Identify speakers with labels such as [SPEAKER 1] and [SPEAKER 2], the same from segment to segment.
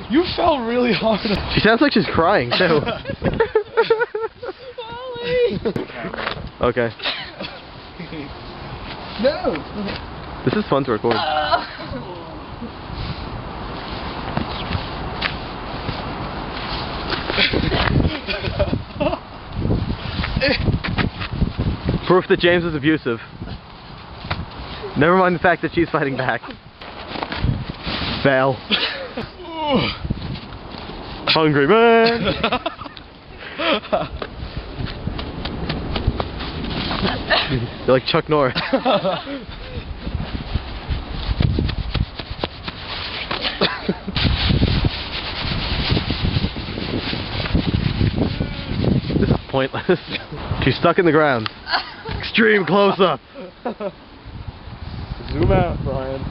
[SPEAKER 1] You fell really hard.
[SPEAKER 2] She sounds like she's crying too. Okay.
[SPEAKER 1] No.
[SPEAKER 2] This is fun to record. Proof that James is abusive. Never mind the fact that she's fighting back. Fail. Hungry man. You're like Chuck Norris. This is pointless. She's stuck in the ground. Extreme close up.
[SPEAKER 1] Zoom out, Brian.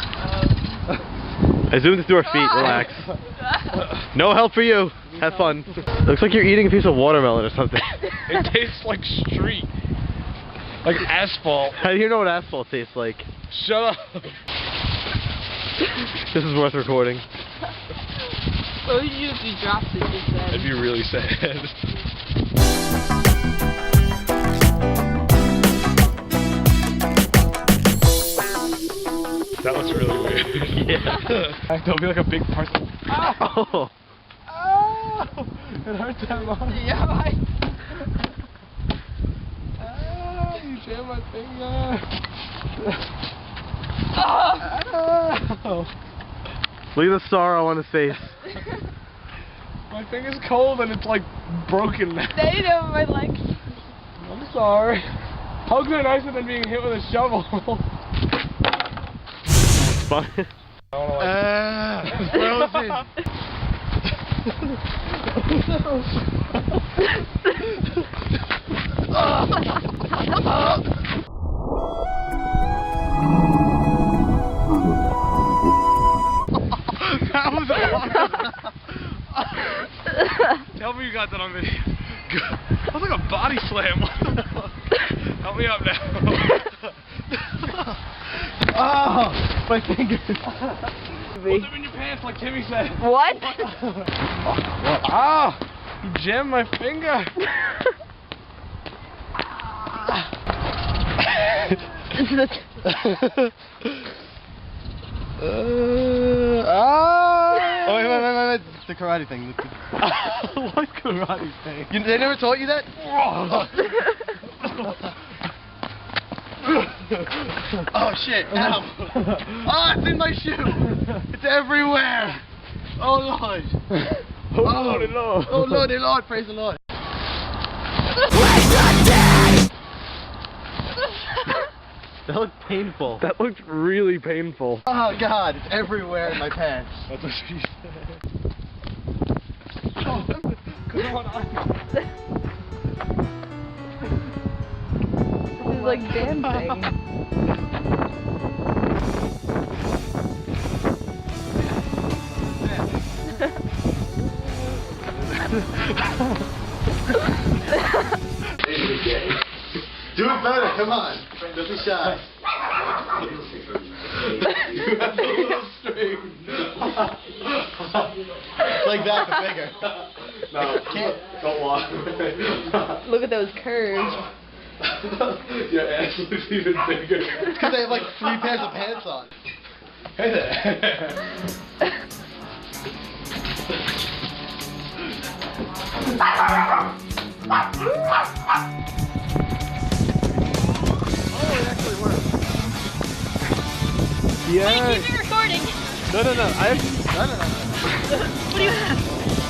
[SPEAKER 2] I zoomed it through her feet. Relax. No help for you. Have fun. Looks like you're eating a piece of watermelon or something.
[SPEAKER 1] It tastes like street. Like asphalt.
[SPEAKER 2] How do you know what asphalt tastes like?
[SPEAKER 1] Shut up.
[SPEAKER 2] This is worth recording.
[SPEAKER 3] What would you do if you dropped it just then?
[SPEAKER 1] That'd be really sad. That looks really weird. Yeah. Don't be like a big person.
[SPEAKER 2] Oh.
[SPEAKER 1] Oh! It hurts that much.
[SPEAKER 3] Yeah,
[SPEAKER 1] You jammed my finger. Oh.
[SPEAKER 2] Look at the sorrow on his face.
[SPEAKER 1] My finger's cold and it's like broken now.
[SPEAKER 3] They know my legs.
[SPEAKER 1] I'm sorry. Hugs are nicer than being hit with a shovel.
[SPEAKER 2] Fun.
[SPEAKER 1] It's frozen. That was awesome. Tell me you got that on video. That was like a body slam. What the fuck? Help me up now. Oh, my fingers. Hold them in your pants like Timmy said.
[SPEAKER 3] What?
[SPEAKER 1] Ah, you jammed my finger.
[SPEAKER 2] Oh, wait. It's the karate thing.
[SPEAKER 1] What karate thing?
[SPEAKER 2] They never taught you that? Oh shit, ow. Oh, it's in my shoe. It's everywhere. Oh Lord.
[SPEAKER 1] Oh Lordy Lord.
[SPEAKER 2] Oh Lordy Lord, praise the Lord. That looked painful.
[SPEAKER 1] That looked really painful.
[SPEAKER 2] Oh God, it's everywhere in my pants.
[SPEAKER 1] That's what she said. Oh, come on.
[SPEAKER 3] This is like dancing.
[SPEAKER 2] Do it better, come on. Don't be shy. You have a little string. Like that, but bigger.
[SPEAKER 1] No,
[SPEAKER 2] Can't.
[SPEAKER 1] don't walk.
[SPEAKER 3] Look at those curves.
[SPEAKER 1] Your ass looks even bigger.
[SPEAKER 2] It's because they have like 3 pairs of pants on.
[SPEAKER 1] Hey there.
[SPEAKER 2] Oh, it actually worked.
[SPEAKER 3] Wait, keep me recording.
[SPEAKER 2] No. I have. No.
[SPEAKER 3] What do you have?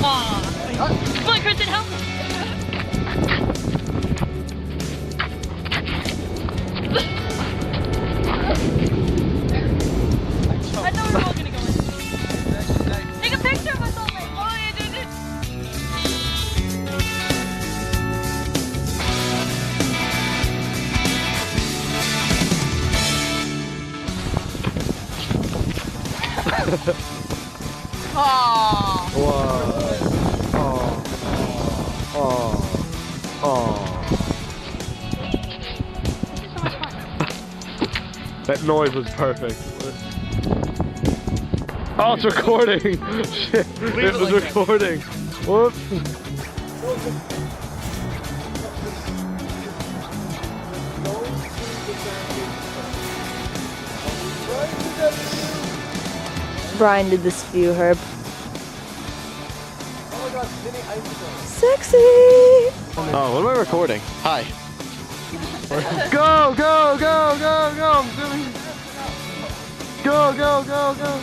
[SPEAKER 3] Aw. Come on, Kristen, help me. I thought we were all gonna go in. Take a picture of us all, mate. Oh, yeah, dude. Aww.
[SPEAKER 1] That noise was perfect.
[SPEAKER 2] Oh, it's recording. Shit, it was recording. Whoops.
[SPEAKER 3] Brian did this view, Herb.
[SPEAKER 4] Oh my god, spinning icicle.
[SPEAKER 3] Sexy!
[SPEAKER 2] Oh, what am I recording? Hi. Go, go, go, go, go. I'm zooming. Go, go, go, go.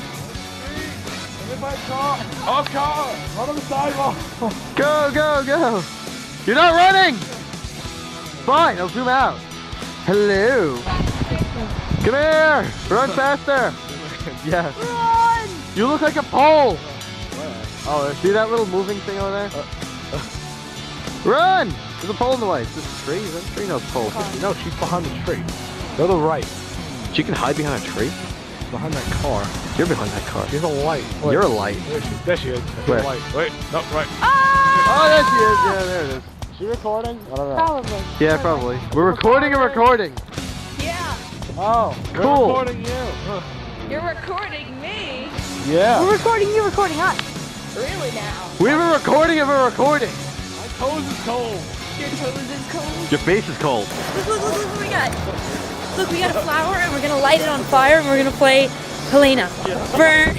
[SPEAKER 1] Oh, car! Out on the sidewalk!
[SPEAKER 2] Go, go, go. You're not running. Fine, I'll zoom out. Hello. Come here. Run faster. Yes.
[SPEAKER 3] Run!
[SPEAKER 2] You look like a pole. Oh, see that little moving thing over there? Run! There's a pole in the way. Is this a tree? Is that a tree? No, it's a pole.
[SPEAKER 1] No, she's behind the tree. Go to the right.
[SPEAKER 2] She can hide behind a tree?
[SPEAKER 1] Behind that car.
[SPEAKER 2] You're behind that car.
[SPEAKER 1] She's a light. Wait.
[SPEAKER 2] You're a light.
[SPEAKER 1] There she is.
[SPEAKER 2] Where?
[SPEAKER 1] Light. Wait, no, right.
[SPEAKER 2] Oh, there she is. Yeah, there it is.
[SPEAKER 1] She recording? I don't know.
[SPEAKER 3] Probably.
[SPEAKER 2] Yeah, probably. We're recording a recording.
[SPEAKER 3] Yeah.
[SPEAKER 1] Oh,
[SPEAKER 2] Cool.
[SPEAKER 1] we're recording you.
[SPEAKER 3] You're recording me.
[SPEAKER 1] Yeah.
[SPEAKER 3] We're recording you, recording us. Really now?
[SPEAKER 2] We have a recording of a recording.
[SPEAKER 1] My toes is cold.
[SPEAKER 3] Your toes is cold.
[SPEAKER 2] Your face is cold.
[SPEAKER 3] Look what we got. Look, we got a flower and we're gonna light it on fire and we're gonna play Helena. Burn.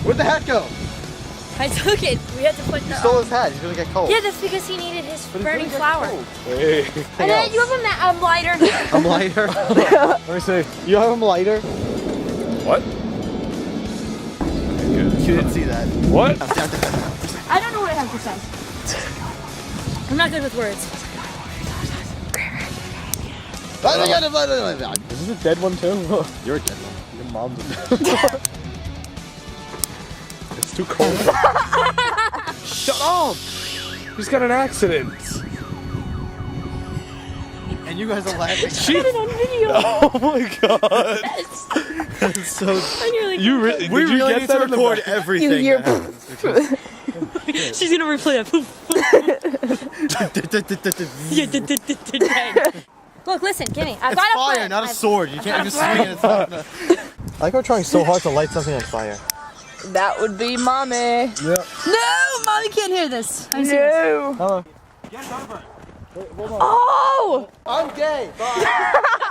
[SPEAKER 2] Where'd the hat go?
[SPEAKER 3] I took it. We had to put the.
[SPEAKER 2] You stole his hat. He's gonna get cold.
[SPEAKER 3] Yeah, that's because he needed his burning flower.
[SPEAKER 1] Hey.
[SPEAKER 3] And then you have a lighter.
[SPEAKER 2] I'm lighter.
[SPEAKER 1] Let me see.
[SPEAKER 2] You have him lighter?
[SPEAKER 1] What?
[SPEAKER 2] You didn't see that.
[SPEAKER 1] What?
[SPEAKER 3] I don't know what I have to say. I'm not good with words.
[SPEAKER 1] Is this a dead one too?
[SPEAKER 2] You're a dead one.
[SPEAKER 1] Your mom's a dead one. It's too cold. Shut up! He's got an accident.
[SPEAKER 2] And you guys are laughing.
[SPEAKER 3] Got it on video.
[SPEAKER 1] Oh my god.
[SPEAKER 2] That's so.
[SPEAKER 3] I nearly.
[SPEAKER 1] You really?
[SPEAKER 2] We really need to record everything.
[SPEAKER 3] You hear- She's gonna replay that. Look, listen, gimme. I
[SPEAKER 2] It's
[SPEAKER 3] got a
[SPEAKER 2] fire,
[SPEAKER 3] plan.
[SPEAKER 2] not a sword. You can't just
[SPEAKER 3] got a
[SPEAKER 2] swing it. It's not gonna... I like we're trying so hard to light something on fire.
[SPEAKER 3] That would be mommy.
[SPEAKER 1] Yeah.
[SPEAKER 3] No, mommy can't hear this. No.
[SPEAKER 1] Hello.
[SPEAKER 3] Oh!
[SPEAKER 2] I'm gay. Bye.